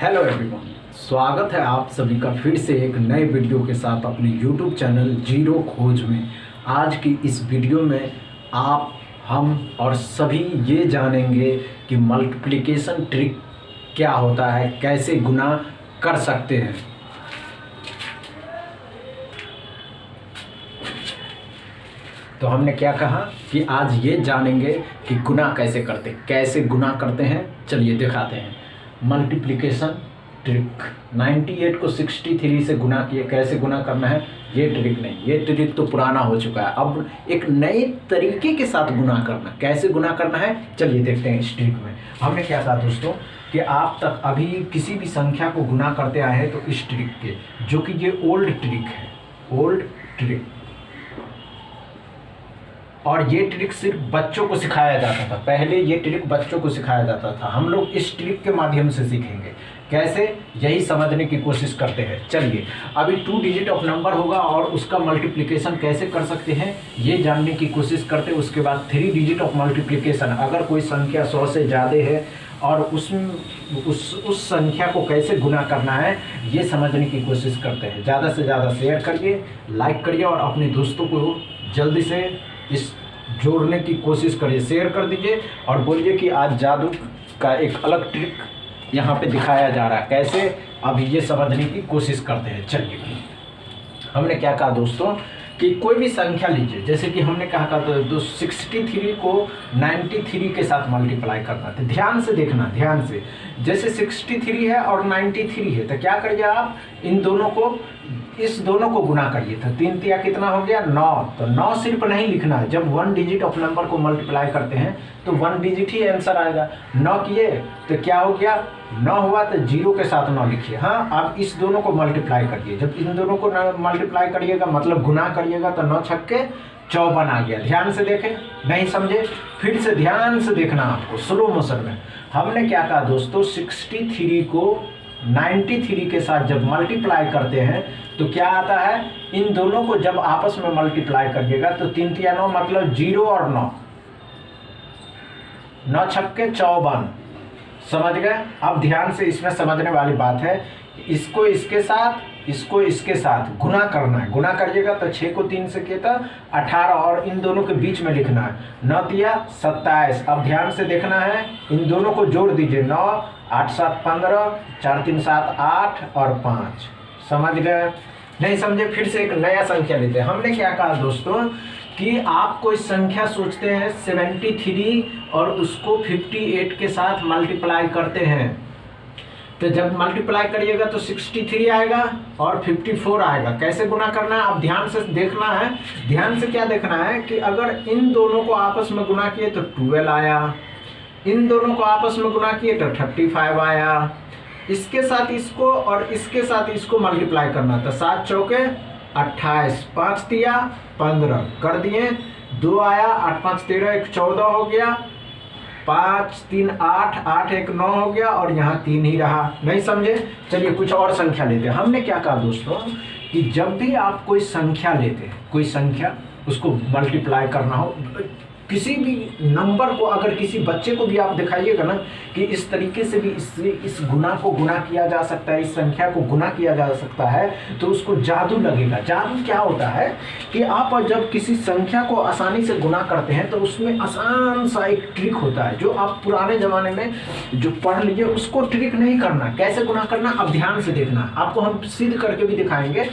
Hello everyone, स्वागत है आप सभी का फिर से एक नए वीडियो के साथ अपने यूट्यूब चैनल जीरो खोज में। आज की इस वीडियो में आप, हम और सभी ये जानेंगे कि मल्टीप्लिकेशन ट्रिक क्या होता है, कैसे गुना कर सकते हैं। तो हमने क्या कहा कि आज ये जानेंगे कि गुना कैसे गुना करते हैं। चलिए दिखाते हैं। मल्टीप्लिकेशन ट्रिक 98 को 63 से गुना किए, कैसे गुना करना है ये ट्रिक नहीं, ये ट्रिक तो पुराना हो चुका है। अब एक नए तरीके के साथ गुना करना, कैसे गुना करना है चलिए देखते हैं। इस ट्रिक में हमने क्या कहा दोस्तों कि आप तक अभी किसी भी संख्या को गुना करते आए हैं तो इस ट्रिक के, जो कि ये ओल्ड ट्रिक है, ओल्ड ट्रिक। और ये ट्रिक सिर्फ बच्चों को सिखाया जाता था, पहले ये ट्रिक बच्चों को सिखाया जाता था। हम लोग इस ट्रिक के माध्यम से सीखेंगे कैसे, यही समझने की कोशिश करते हैं। चलिए अभी 2 डिजिट ऑफ नंबर होगा और उसका मल्टीप्लिकेशन कैसे कर सकते हैं ये जानने की कोशिश करते हैं। उसके बाद 3 डिजिट ऑफ मल्टीप्लिकेशन, अगर कोई संख्या 100 से ज़्यादा है और उस संख्या को कैसे गुना करना है ये समझने की कोशिश करते हैं। ज़्यादा से ज़्यादा शेयर करिए, लाइक करिए और अपने दोस्तों को जल्दी से इस जोड़ने की कोशिश करिए। शेयर कर दीजिए और बोलिए कि आज जादू का एक अलग ट्रिक यहाँ पे दिखाया जा रहा है, कैसे अभी ये समझने की कोशिश करते हैं। चलिए हमने क्या कहा दोस्तों कि कोई भी संख्या लीजिए, जैसे कि हमने कहा था तो 63 को 93 के साथ मल्टीप्लाई करना था। ध्यान से देखना, ध्यान से। जैसे 63 है और 93 है तो क्या करिए आप इन दोनों को, इस दोनों को गुना करिए। तो 3 तिया कितना हो गया 9। तो 9 सिर्फ नहीं लिखना है, जब 1 डिजिट ऑफ नंबर को मल्टीप्लाई करते हैं तो 1 डिजिट ही आंसर आएगा। 9 किए तो क्या हो गया 9 हुआ तो 0 के साथ 9 लिखिए। हाँ, आप इस दोनों को मल्टीप्लाई करिए, जब इन दोनों को मल्टीप्लाई करिएगा मतलब गुना करिएगा तो 9 छक्के 54 आ गया। ध्यान से देखें, नहीं समझे फिर से ध्यान से देखना आपको स्लो मोशन में। हमने क्या कहा दोस्तों 63 को 93 के साथ जब मल्टीप्लाई करते हैं तो क्या आता है, इन दोनों को जब आपस में मल्टीप्लाई करिएगा तो 3 तिया 9 मतलब 0 और 9, 9 छक्के 54। समझ गए। अब ध्यान से, इसमें समझने वाली बात है, इसको इसके साथ, इसको इसके साथ गुना करना है। गुना करिएगा तो 6 को 3 से किया था 18 और इन दोनों के बीच में लिखना है 9 तिया 27। अब ध्यान से देखना है, इन दोनों को जोड़ दीजिए 9 8 7 15 4 3 7 8 और 5। समझ गए, नहीं समझे फिर से एक नया संख्या लेते हैं। हमने क्या कहा दोस्तों कि आप कोई संख्या सोचते हैं 73 और उसको 58 के साथ मल्टीप्लाई करते हैं। तो जब मल्टीप्लाई करिएगा तो 63 आएगा और 54 आएगा। कैसे गुना करना है अब ध्यान से देखना है। ध्यान से क्या देखना है कि अगर इन दोनों को आपस में गुना किए तो 12 आया, इन दोनों को आपस में गुना किए तो 35 आया। इसके साथ इसको और इसके साथ इसको मल्टीप्लाई करना था। 7 चौके 28, 5 तिया 15 कर दिए, 2 आया, 8 5 13 1 14 हो गया, 5 3 8 8 1 9 हो गया और यहाँ 3 ही रहा। नहीं समझे, चलिए कुछ और संख्या लेते हैं। हमने क्या कहा दोस्तों कि जब भी आप कोई संख्या लेते हैं, कोई संख्या उसको मल्टीप्लाई करना हो, किसी भी नंबर को अगर किसी बच्चे को भी आप दिखाइएगा ना कि इस तरीके से भी इस गुना को गुना किया जा सकता है, इस संख्या को गुना किया जा सकता है, तो उसको जादू लगेगा। जादू क्या होता है कि आप जब किसी संख्या को आसानी से गुना करते हैं तो उसमें आसान सा एक ट्रिक होता है जो आप पुराने ज़माने में जो पढ़ लीजिए उसको ट्रिक नहीं करना। कैसे गुना करना अब ध्यान से देखना, आपको हम सिद्ध करके भी दिखाएंगे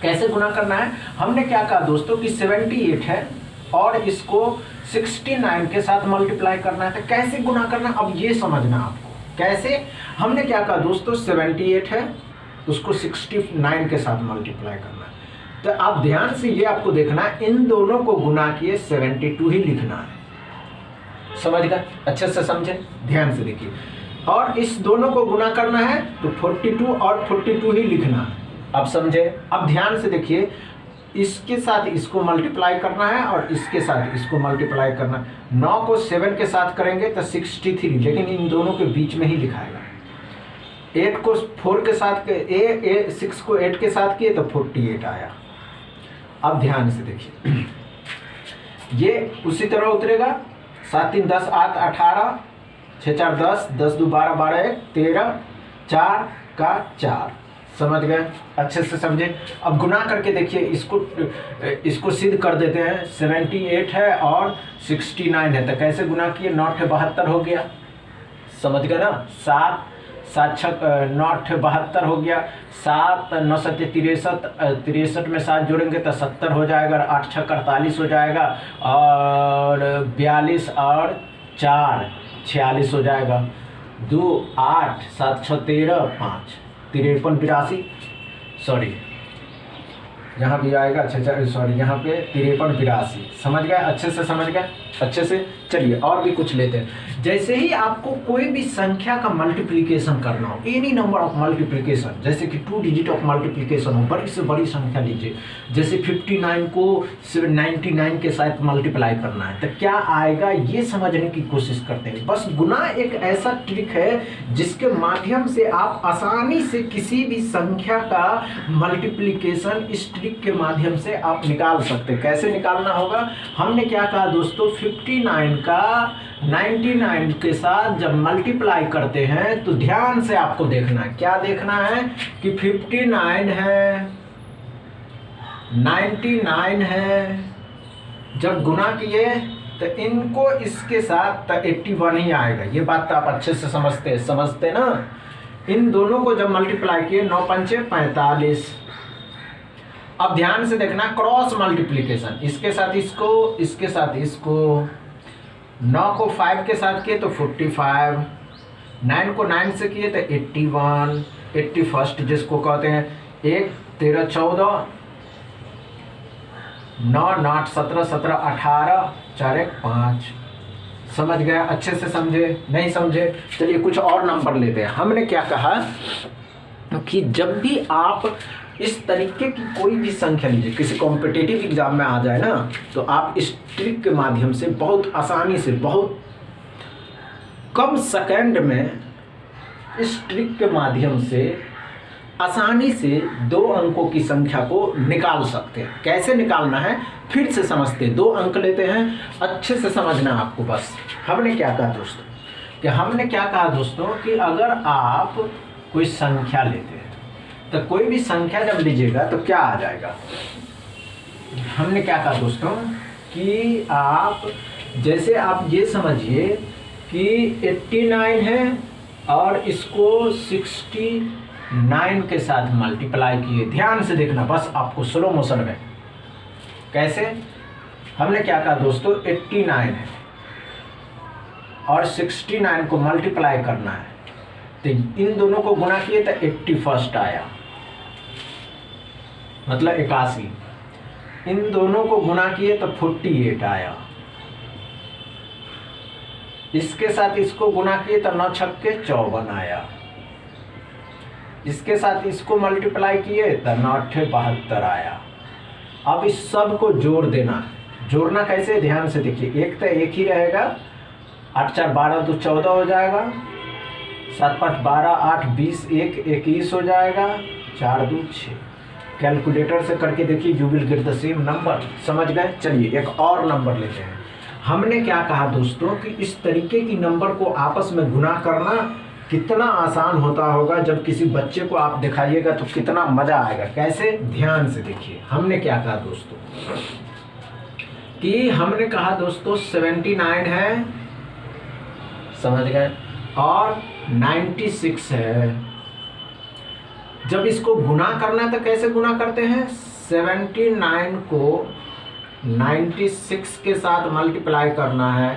कैसे गुना करना है। हमने क्या कहा दोस्तों कि 78 है और इसको 69 के साथ मल्टीप्लाई करना है। तो कैसे गुना करना अब ये समझना आपको कैसे। हमने क्या कहा दोस्तों 78 है, उसको 69 के साथ मल्टीप्लाई करना है। तो आप ध्यान से ये आपको देखना है, इन दोनों को गुना किए 72 ही लिखना है। समझ गए, अच्छे से समझे, ध्यान से देखिए। और इस दोनों को गुना करना है तो 42 और 42 ही लिखना है। अब समझे, अब ध्यान से देखिए, इसके साथ इसको मल्टीप्लाई करना है और इसके साथ इसको मल्टीप्लाई करना है। 9 को 7 के साथ करेंगे तो 63, लेकिन इन दोनों के बीच में ही लिखाएगा। 8 को 4 के साथ 6 को 8 के साथ किए तो 48 आया। अब ध्यान से देखिए, ये उसी तरह उतरेगा। 7 3 10 8 18, 6 4 10, 10 2 12 12 1 13, 4 का 4, समझ गए, अच्छे से समझे। अब गुना करके देखिए, इसको सिद्ध कर देते हैं। 78 है और 69 है, तो कैसे गुना किए, 9 72 हो गया, समझ गए ना। 7 7 6 9 72 हो गया, 7 9 7 63, 63 में 7 जोड़ेंगे तो 70 हो जाएगा, 8 6 48 हो जाएगा, और 42 और 4 46 हो जाएगा। 2 8 7 6 13 5 53 82, सॉरी यहाँ भी आएगा, अच्छा सॉरी यहाँ पे 53 82, समझ गए, अच्छे से समझ गए, अच्छे से। चलिए और भी कुछ लेते हैं। जैसे ही आपको कोई भी संख्या का मल्टीप्लिकेशन करना हो, एनी नंबर ऑफ मल्टीप्लिकेशन, जैसे कि 2 डिजिट ऑफ मल्टीप्लिकेशन हो, बड़ी से बड़ी संख्या लीजिए, जैसे 59 को 99 के साथ मल्टीप्लाई करना है, तो क्या आएगा ये समझने की कोशिश करते हैं। बस गुना एक ऐसा ट्रिक है जिसके माध्यम से आप आसानी से किसी भी संख्या का मल्टीप्लिकेशन इस ट्रिक के माध्यम से आप निकाल सकते हैं। कैसे निकालना होगा, हमने क्या कहा दोस्तों, 59 का 99 के साथ जब मल्टीप्लाई करते हैं तो ध्यान से आपको देखना है, क्या देखना है कि 59 है, 99 है, जब गुना किए तो इनको इसके साथ तो 81 ही आएगा। ये बात तो आप अच्छे से समझते ना। इन दोनों को जब मल्टीप्लाई किए, 9 पंचे 45। अब ध्यान से देखना, क्रॉस मल्टीप्लिकेशन, इसके साथ इसको, इसके साथ इसको, 9 को 5 के साथ किए तो 45, 9 को 9 से किए तो 81, 81 जिसको कहते हैं, 1 13 14, 9 9 17 17 18, 4 1 5, समझ गए, अच्छे से समझे, नहीं समझे। चलिए कुछ और नंबर लेते हैं। हमने क्या कहा कि जब भी आप इस तरीके की कोई भी संख्या लीजिए, किसी कॉम्पिटिटिव एग्जाम में आ जाए ना, तो आप इस ट्रिक के माध्यम से बहुत आसानी से, बहुत कम सेकंड में इस ट्रिक के माध्यम से आसानी से 2 अंकों की संख्या को निकाल सकते हैं। कैसे निकालना है फिर से समझते हैं। 2 अंक लेते हैं, अच्छे से समझना आपको। बस हमने क्या कहा दोस्तों कि अगर आप कोई संख्या लेते हैं तो कोई भी संख्या जब लीजिएगा तो क्या आ जाएगा। हमने क्या कहा दोस्तों कि आप जैसे आप ये समझिए कि 89 है और इसको 69 के साथ मल्टीप्लाई किए। ध्यान से देखना, बस आपको स्लो मोशन में। कैसे, हमने क्या कहा दोस्तों, 89 है और 69 को मल्टीप्लाई करना है, तो इन दोनों को गुना किए तो 81 आया, मतलब 81। इन दोनों को गुना किए तो 48 आया। इसके साथ इसको गुना किए तो 9 छक्के 54 आया। इसके साथ इसको मल्टीप्लाई किए तो 9 अट्ठे 72 आया। अब इस सब को जोड़ देना। जोड़ना कैसे, ध्यान से देखिए। एक तो एक ही रहेगा, 8 4 12 2 14 हो जाएगा, 7 5 12 8 20 1 21 हो जाएगा, 4 2 6। कैलकुलेटर से करके देखिए, you will get the same number. समझ गए। चलिए एक और नंबर लेते हैं। हमने क्या कहा दोस्तों कि इस तरीके की नंबर को आपस में गुना करना कितना आसान होता होगा। जब किसी बच्चे को आप दिखाइएगा तो कितना मजा आएगा। कैसे, ध्यान से देखिए। हमने क्या कहा दोस्तों कि हमने कहा दोस्तों 79 है, समझ गए, और 96 है। जब इसको गुना करना है तो कैसे गुना करते हैं, 79 को 96 के साथ मल्टीप्लाई करना है,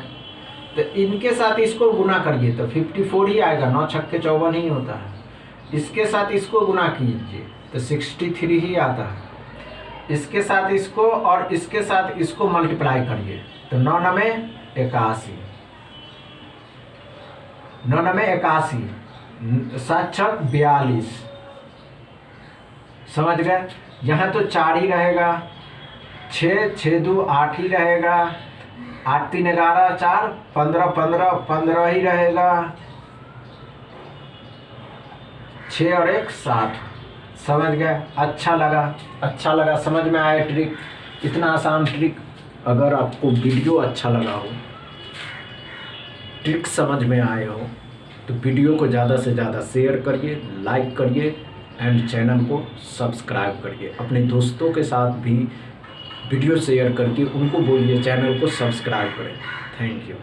तो इनके साथ इसको गुना करिए तो 54 ही आएगा। 9 छक्के 54 ही होता है। इसके साथ इसको गुना कीजिए तो 63 ही आता है। इसके साथ इसको और इसके साथ इसको मल्टीप्लाई करिए तो 9 9 81, 9 9 81, 7 6 42, समझ गए। यहाँ तो 4 ही रहेगा, 6 6 2 8 ही रहेगा, 8 3 11 4 15 15 15 ही रहेगा, 6 और 1 7। समझ गए। अच्छा लगा, समझ में आया ट्रिक, इतना आसान ट्रिक। अगर आपको वीडियो अच्छा लगा हो, ट्रिक समझ में आए हो, तो वीडियो को ज़्यादा से ज़्यादा शेयर करिए, लाइक करिए एंड चैनल को सब्सक्राइब करिए। अपने दोस्तों के साथ भी वीडियो शेयर करके उनको बोलिए चैनल को सब्सक्राइब करें। Thank you.